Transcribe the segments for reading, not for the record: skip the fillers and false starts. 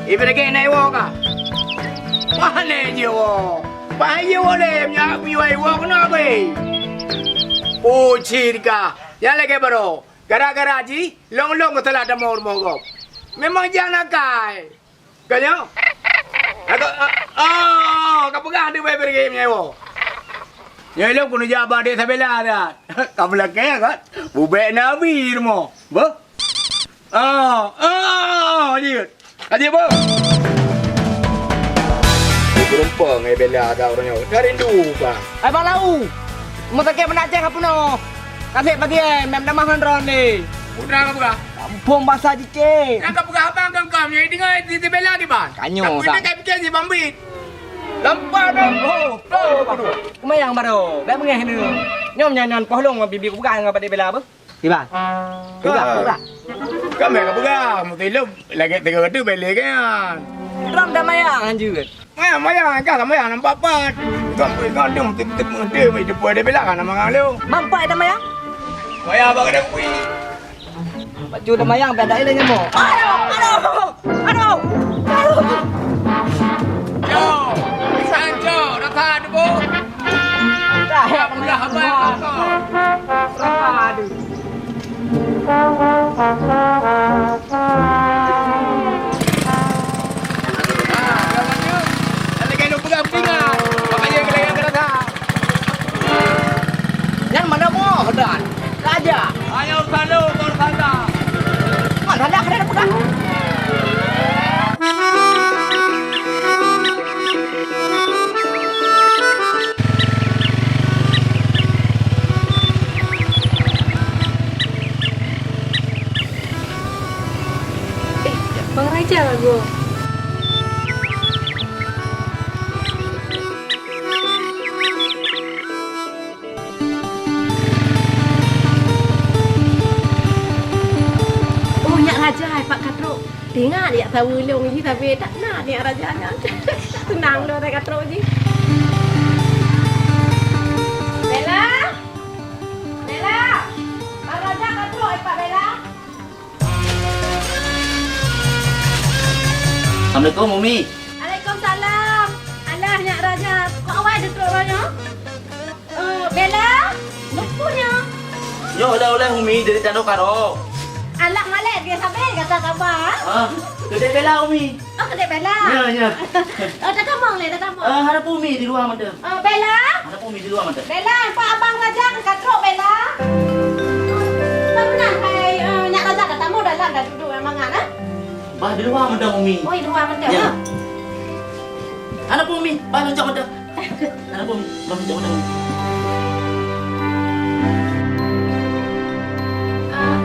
Ibrahim naik waka. Mana je wo? Bahaya boleh minyak piwai wo kenapa? Oh cirka. Yang lagi baru. Gara-gara ji, long-long ko telah ada mau-mau. Memang jangan nakai. Kanyo? Kau pegang dia pergi minyak wo. Ya lo kuno jabah dia sabela dah. Kau belakang kan? Bubek Nabi rumah. Ba? Dia. Adik apa? Berumpang bela ada orangnya. Cari dulu ba. Ai bang lau. Mau tak kena cek apa no? Kasih pagi mem dah makan ron ni. Udah apa? Kampung bahasa cik. Nak apa abang kau ni dengar di bela di ban. Kanyo tak. Kita fikir si bambit. Lampak dah. Kumayang baru. Dah mengeh ni. Nyom nyanyan pohlong bibi ku bukan ngapa dia bela apa? Tiba. Buka. Kau mereka pegang. Mesti lu lagi tiga tu balik kan. Ram dah mayang anjur. Mayang kan sama yang nampak pat. Kau tu mesti depan dia bela kan nama lu. Mampak dah mayang? Mayang apa kena kui? Baju dah mayang pada ini nyemo. Aduh. Yo, Sancho, dah tahan bu. Dah apa kau? Aduh. Yang mana mau dan raja. Ayo salu kor sana. Mana ada kena pegang. Bang Raja lah gua. Raja Pak Katrok. Dengar dia tahu long ni tapi tak nak dia rajanya. Tenang dah Pak Katrok ni. Bella. Pak Raja Katrok Pak Bella. Assalamualaikum Umi. Waalaikumsalam. Alah Nyak Raja, kau awak ada teroranya? Bella, lupunya. Yo oleh Umi dari Tano Karo. Alah malek dia sampai kata khabar. Kedai Bella Umi. Oh, kedai Bella. Ya. Tak tamang le, tak tamang. Harap Umi di luar mana? Bella. Harap Umi di luar mana? Bella, Pak Abang Raja ke Katrok Bella. Tak pernah kai Nyak Raja dah tamu dalam dah duduk memang ah. Bah di luar mana Umi? Oh, di luar mana? Ya. Harap Umi, bah loncat mana? Harap Umi, bah loncat mana?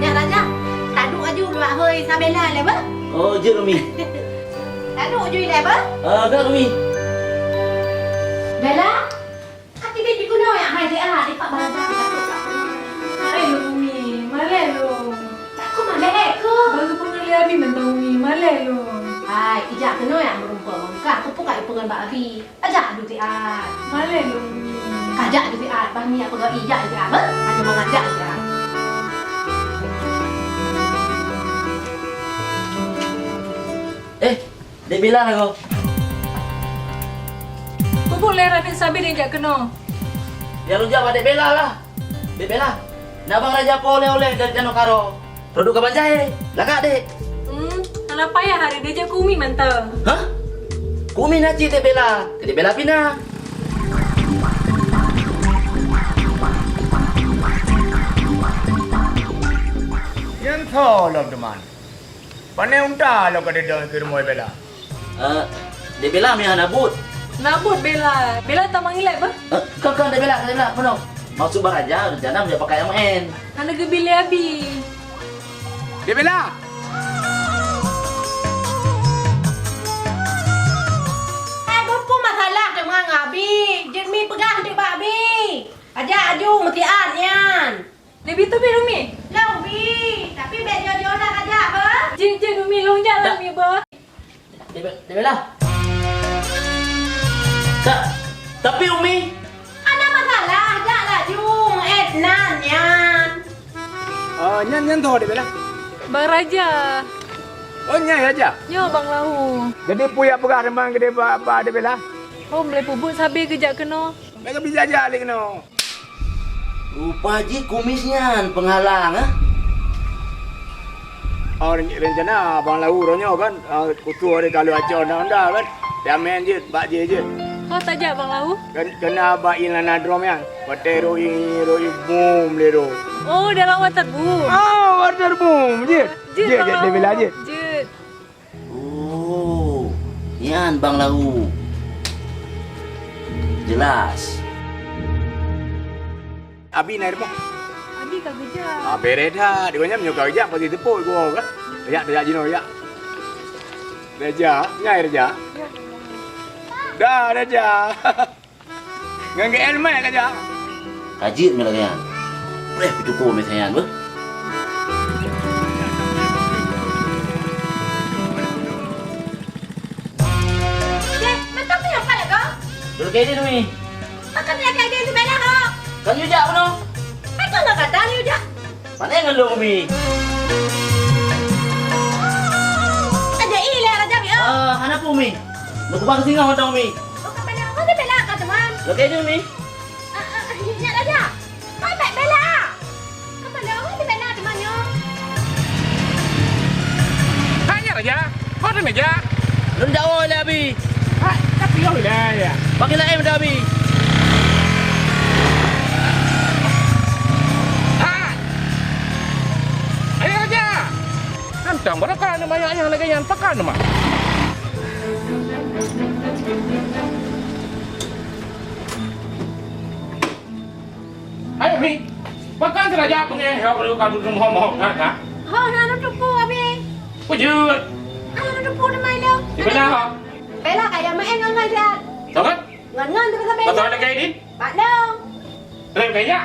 Nyak Raja, tak duk aju luar hoi sa Bella le ba? Oh, je Umi. Tak duk aju le ba? Dah Umi. Bella, hati baby ku nak hai dia di Pak Raja ke Katrok. Hai Umi, malay lo. Tak ku malek ke? Baru pengelia Abi mentang Umi, malay lo. Hai, ijak kena yang berumpang. Kak, aku pun kat pengen Pak Abi. Ajak adu tiat. Malay lo Umi. Kajak adu tiat. Bami aku gak ijak adu tiat. Hanya mengajak tiat. Dek Bella lah kau. Pupuk lera ni sabi dia jak kena. Ya lu jawab Dek Bella lah. Dek Bella. Nak Abang Raja apa oleh-oleh dari Tano Karo? Produk Kaban Jahe. Lagak Dek. Anak payah hari dia jak Umi mantap. Hah? Kumi naci Dek Bella. Dek Bella pindah. Yang tolong teman. Pandai unta lo kada dah ke rumah bela. Dek Bella mi hanabut. Nabut Bella. Bella tak manggil apa? Kau Dek Bella, mana? Maksud Bang Raja, rencana dia pakai MN. Anak gebile Abi. Dia bela. Apa masalah dengan Abi? Jermi pegang di Pak Abi. Ajak aju mesti adnyan. Lebih tu biru Umi. Long Bi. Tapi bet dia nak ajak apa? Jin Umi lonjak lah Umi ba. Dek Bella. Tapi Umi. Ada masalah ajak lah jung etnan yan. Nyan tu dia bela. Bang Raja. Oh, nyai aja. Yo bang lahu. Jadi puya pegah remang gede apa ada bela. Oh boleh pubut sabi kejak kena. Mereka bisa jalik no. Rupa Ji kumisnya penghalang ah. Oh, rencana abang lau ronyo kan. Kutu ada kalau acor anda kan. Dia main je, bak je. Oh tak jak bang lahu. Kena bak ilana drum yang. Pate roi boom le ro. Oh dalam watak bu. Oh, water boom je. Je dia bela je. Jut. Oh, yan Bang Lahu. Jelas. Abi naik mo. Abi kak kejak. Bereda, dia punya menyukai kerja pasti tepuk gua kan. Kerja jino ya. Reja, nyai reja. Dah reja. Ngangge elma kerja. Kajit melagyan. Boleh pituko misalnya bu. Macam ni apa lagi kau? Dulu kayak ni Numi. Macam ni kayak dia sebelah kau. Kan you jak no? Macam nak kata ni udah. Mana yang ngelung Umi? Ada ilah raja bi. Hana po Umi. Nagubang singa ho Umi. Bukan bela, kau ni bela kau teman. Dulu kayak ni Umi. Ya raja. Kau tak bela. Kau bela, kau ni bela teman yo. Hanya reja. Kau ada meja. Lu ndak oi lah Abi. Tapi kau lah ya. Pakai lah dah Abi. Ayo aja. Antang berapa nama yang lagi yang pakai nama? Ayo Mi, pakai saja punya hal perlu kamu ngomong kan? Oh, nak tupu abi. Kujut. Nak tupu di mana lo? Di mana ha? Bela kayak main ngan dia. Sangat? Ngan tu pasal bela. Betul ada kayak ini? Pak lo. Lain kayaknya.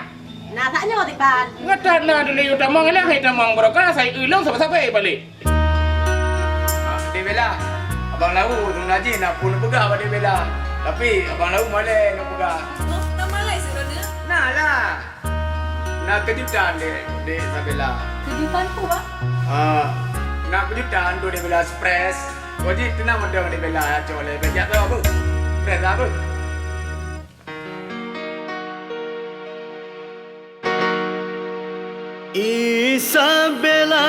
Nah, tak nyawa tiban. Ngatan lah dulu yung tamang ilang hay tamang berokah saya ulang sampai balik. Di bela, abang lau tu naji nak pun pegah pada bela. Tapi abang lau malah nak pegah. Oh tak malai sebenarnya. Nah lah. Nak kejutan de Sabela. Kejutan ku pak. Nak kejutan tu de bela surprise. Jadi tenang ada de bela cole. Bejak tu apa? Surprise apa? Isabella,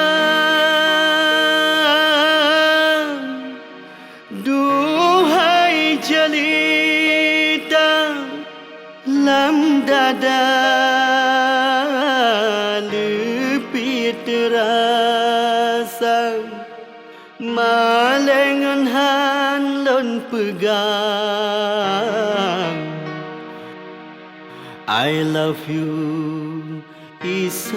duhai jelita lam dada lepit rasa malengan han lon pegang. I love you, Isabella.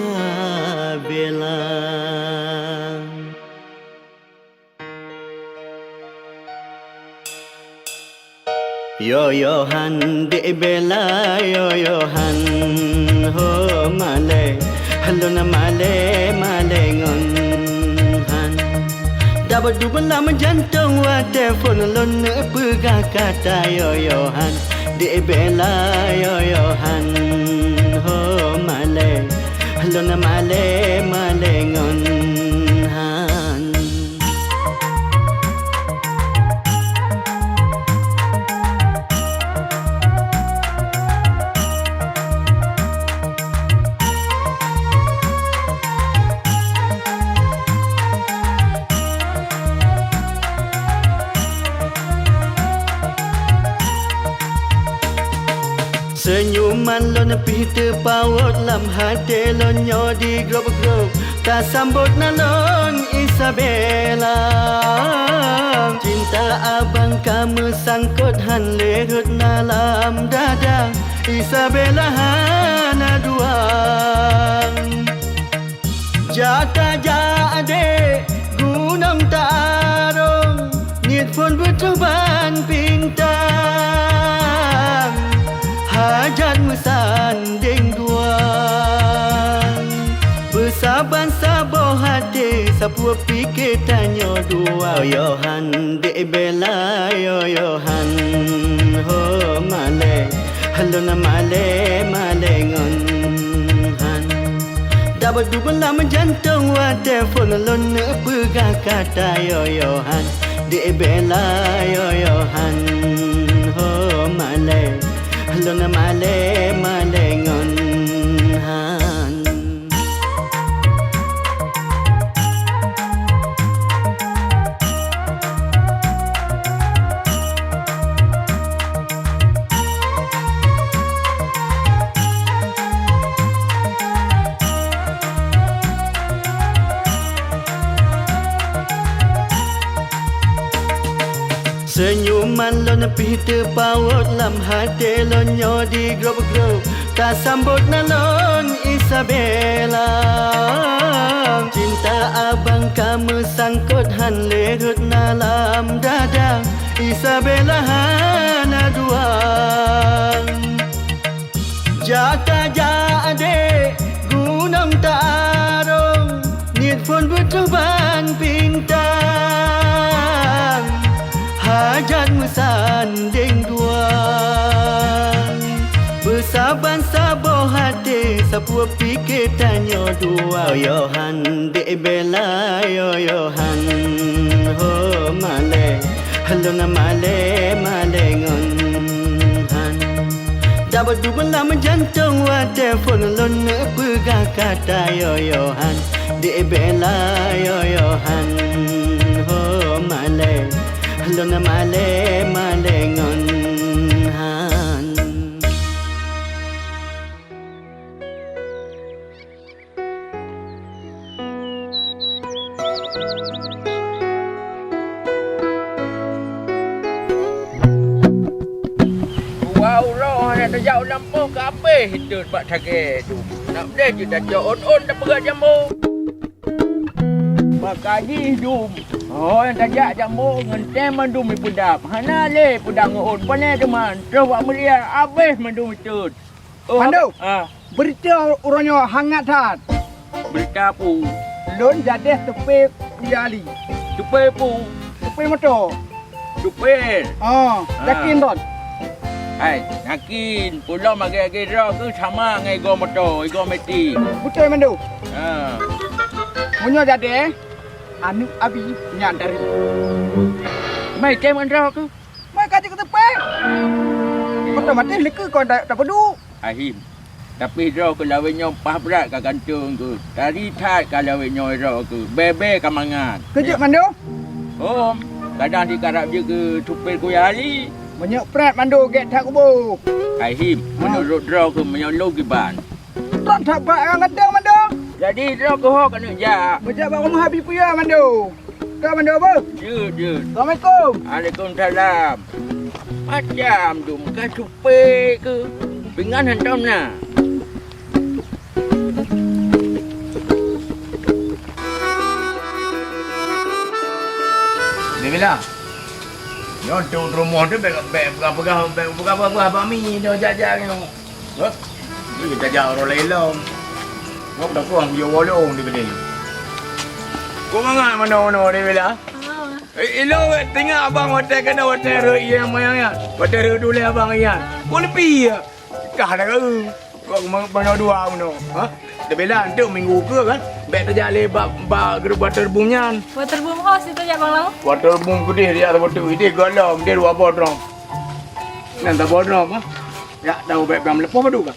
Yo Johan de Bella, yo Johan ho male, hello na male ngon han. Dapat dua lama jantung wa telefon lon pegah kata yo Johan de Bella, yo Johan ho male, hello na male ngon han. Senyuman lon pita pawot lam hati lon nyo di grob-grob. Ta sambut na lon Isabella. Cinta abang kamu sangkut han lehut na lam dada. Isabella hana duang. Jata jade gunung tarong. Niat pun bercoban bintang. Hajat mesanding duang. Bersaban sabar hati Sapua pikir tanya dua. Yo Johan de Bella, yo Johan ho male, hello na male ngon han. Dapat du belam jantung wa telefon lon pegah kata yoyohan de bela yoyohan ho male lon male male ngon han Senyuman lon pihit paut lam hati lon nyodi grob-grob tak sambut nalon Isabella cinta abang kamu sangkut han lerut dalam dada Isabella hana duang jaka jade gunung tarung nit pun berteban bintang hajatmu sanding duang bersaban sabar hati sebuah fikir tanya dua yohan de bela yohan ho male halona male male ngon han dapat du belam jantung wa telefon lon pegah kata yohan de bela yohan ho male lona male male ngon han Wow roh nak jauh lampu ke apa itu pak thage tu. Nak dia je dah on dah pegat jambu. Pak kaji dum. Oh yang tajak jambu ngente mandum pedap. Hana le pedang on pane teman. Terwak meliar habis mandum itu. Oh Pandu. Ah, Berita orangnya hangat tat. berita pu. Lon jadeh tepi kuyali. Tupai pu. Tepi motor. Tupai. Yakin Don. Hai, yakin pulau magi-magi roh tu sama ngai go motor, go meti. Betul Mandu. Ha. Punya jadeh anu abi nyadari. Mai kem roh tu. Mai kaji ke tepi. Betul mati leka kau tak pedu. Ahim. Tapi roh ke lawan nyom pah berat ka gantung tu. Tadi tat ka lawan nyom roh tu. Bebe ka mangan. Kejut Mandu. Oh, kadang dikarap je ke tupel kuyali. Banyak pret Mandu get tak kubu. Ahim, menurut roh ke menyolong giban. Tak tak pak orang kata Mandu. Jadi roh ke hok kena jak. Berjabat rumah habis puya Mandu. Kau Mandu apa? Je. Assalamualaikum. Waalaikumsalam. Macam tu muka tupel ke. Pingan hentam na. Bila yo tu rumah tu berapa mi dah jajan yo. Hop. Ni kita jauh orang lelong. Hop dah kurang yo wolong di bedil. Kau mana di bila? Ilo tengah abang hotel kena hotel yang mana hotel dulu abang ya. Kau lebih ya. Kah dah kau mana dua no. Ha? Dah bila tu minggu ke kan? Bet terjak lebar grup waterboom nyan. Waterboom house itu ya bang Lau. Waterboom gede dia ada water ini galam dia dua bodrom. Nanti bodrom ah. Ya tahu bet bam lepas padu kan?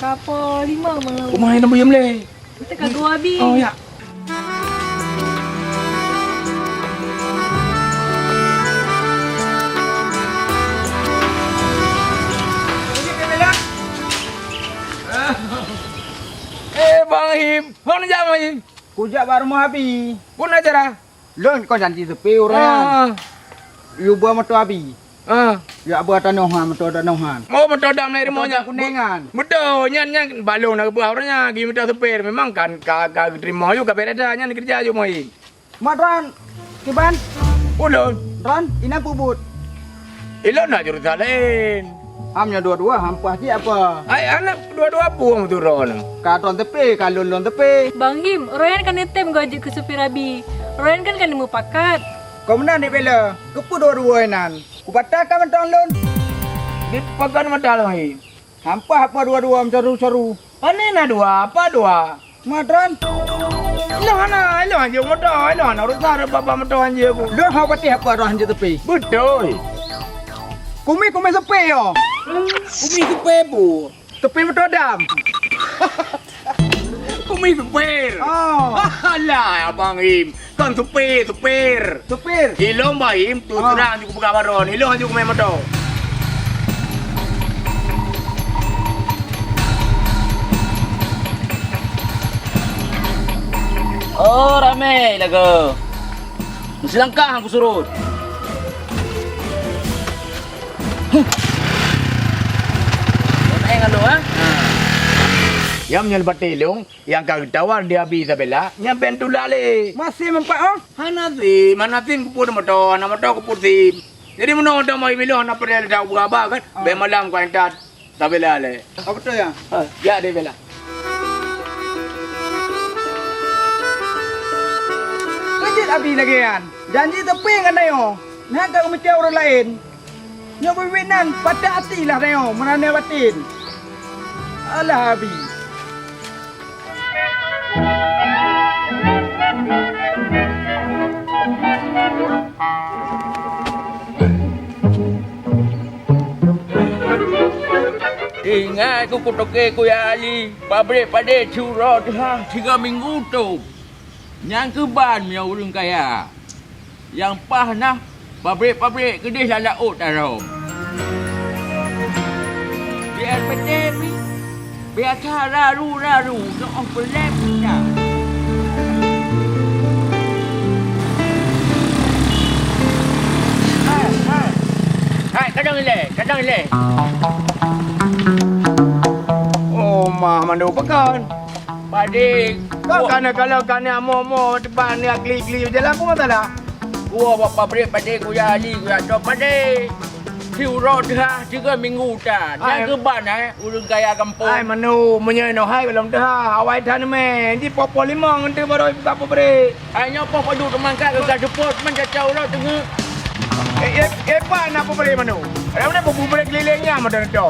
Kapal 5 bang Lau. Rumah yang nombor le. Kita kagak habis. Oh ya. Bang Him, kau nak jalan lagi? Kujak baru rumah habis. Pun aja dah. Lon kau janji tepi orang. You buat motor habis. Ya buat tanohan motor tanohan. Oh motor dam naik rumahnya. Kuningan. Betul, nyan balong nak buat orangnya. Gini motor sepir, memang kan kagak terima juga berada nyan kerja aja mau. Madran. Kiban. Ulun, Ran, ina pubut. ilon nak jurus lain. Hamnya dua-dua hampah dia apa? Ai anak dua-dua puang tu rono. Katon tepi, kalun lon tepi. Bang Him, Royan kan item gaji ke supir Abi. Royan kan mau pakat. Kau mana ni bela? Kepu dua-dua nan. Ku patahkan mentang lon. Di pagan mata lain. Hampah apa dua-dua mencaru-caru. Panen nak dua, apa dua? Madron. Ilah je motor, ilah nak rusak bapa motor je aku. Dah hau patih apa roh je tepi. Betul. Kumi sepi yo. Kumi supir bu. Tepi motor dam. Kumi supir. Oh. Alah abang Im. Kan supir. Supir. Ilong bahim tu terang juga buka baron. Ilong juga main motor. Oh, rame lagu. Mesti langkah aku surut. Main kalau Yang menyelbat telung, yang kau tawar dia habis Isabella, yang bentu lale. Masih mempak oh. Manasin kupur motor, anak motor kupur sim. Jadi mana orang mau milih anak perel dah berapa kan? Be malam kau entar Isabella le. Apa betul ya? Ya deh bela. Kejit abi lagi kan. Janji tepi kan ayo. Nak kau mesti orang lain. Nyoba winan pada hati lah ayo, menane batin. Alah abi. Ingat aku kutoke ku ya Ali. Pabrik pada curah dah 3 minggu tu. Yang keban punya urang kaya. Yang pah nah pabrik kedih lah laut darah. Biar pedes ni. Biar raru. Tak overlap dah. Hai, kadang ile. Oh mah mandu pekan. Padik. Kau kalau mo depan ni klik jalan aku masalah. Gua buat pabrik padik ku ya Ali ku ya dok padik. Curah dah 3 minggu dah. Yang keban urang kaya kampung. Ai manu menyenok hai belum dah. Awai dah ni men. Di popo limang nanti baru buka pabrik. Hanya apa padu teman kat ke depot mencacau lah tengah. Apa nak pabrik manu? Ada mana pabrik kelilingnya macam tu?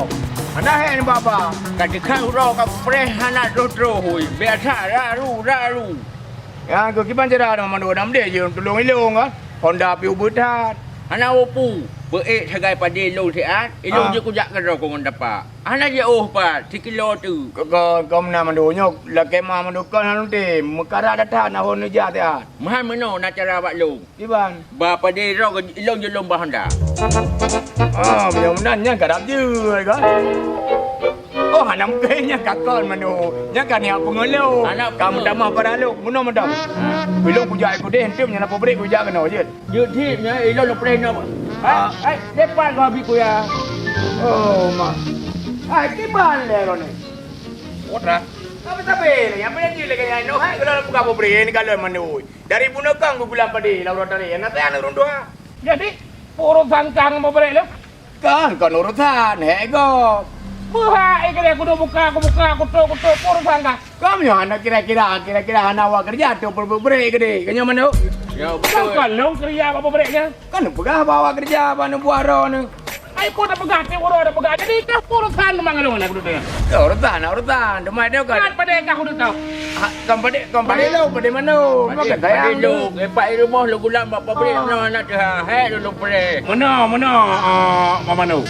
Mana hai ni bapa? Kat dekat urau kat preh anak rotro hui. Biasa raru. Ya, kau kiban cerah dengan manu dam dia je tolong ilong kan. Honda piu butat. Anak opu. Beek segai pada ilong siat. Ilong je kujak ke rau kau dapat. Anak je pa 3 kilo tu. Kau mana manu nyok. Laki mah manu kan nanti. Mekara datang nak hon je tiat. Mahal mana nak cara buat long. Kiban. Ba pada rau ilong je lomba Honda. Ah, mudah-mudahan garap je kan. Oh, anak mukanya kakak manu. Nya kan yang pengelo. Anak kamu dah mah paraluk. Muno madam. Belum kujak aku deh, entum nya pabrik kujak kena je. Jutipnya ilong nak preh nak. Hai, depan kau habis ku ya. Oh, mak. Ai, kiban le kau ni. Otra. Apa tapi? Yang punya je lagi yang no hai kalau buka pabrik ni kalau manu. Dari punakang ku bilang padi laura tadi. Nanti anak rundua. Jadi, urusan kang pabrik lu. Kan urusan, hego. Buha, kira aku buka, kutuk, urusan kang. Kamu yang anak kira-kira anak awak kerja tu pabrik gede. Kanya mana? Ya betul. Kan long kerja apa pabriknya? Kan pegah bawa kerja apa nu buaro nu. Ai pun dah pegah, orang dah pegah. Jadi kah urusan memang long nak duduk. Urusan. Demai dia kan. Kan pada kah duduk tahu. Kan pada lo, pada mana? Makan saya. Lu, lepas rumah lu gulam pabrik mana nak dah. Hai dulu pre. Mana Mamanu.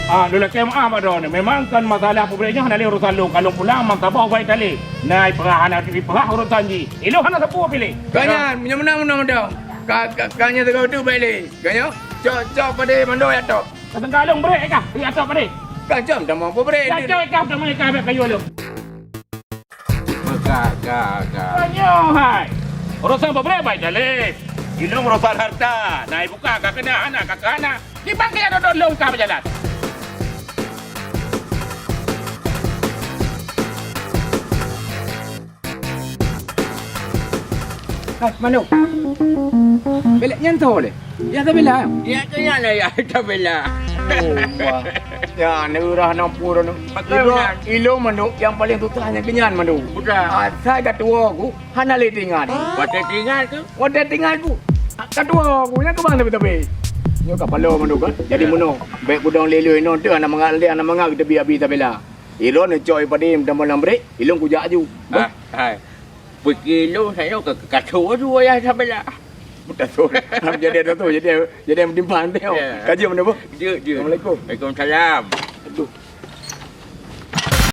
Dulu KMA pada ni. Memang kan masalah pabriknya hanya urusan lu. Kalau pulang mantap bawa kali. Naik perah anak di perah urusan ji. Ilo hanya siapa pilih. Kanya, mana dah. Kanya tegak tu balik. Kanya, cok pada mando ya tok. Kadang kalung brek kah? Dia atok pada. Kan jam dah mau pabrik. Kacau kah dah mai kah kayu lu. Gak. Banyo hai. Urusan pabrik baik jalan. Ilo urusan harta. Naik buka kakak anak. Di bangkai ada dodong kah berjalan. Hai, Manu. Belak nyanto le. Ya tak bela. Ya kaya na ya tabela. Oh, wah. Ya, neurah nampur nu. Ilo Manu yang paling tutahnya kenyan Manu. Sudah. Saya ketua aku, hana le tinggal. Pada tinggal tu. Wadah tinggal ku. Ketua aku yang ke bang tapi. Nyo kapalo Manu kan. Jadi Manu, baik budang leloi no tu anak mengal kita biar tabela. Ilo ne coy padim dalam lambre, ilong ku jaju. Hai. Berkilo saya ke kacau tu ya sampai lah. Betul. Jadi ada tu, jadi menimbang dia. Ya. Kaji mana bu? Dia. Assalamualaikum. Waalaikumsalam. Aduh.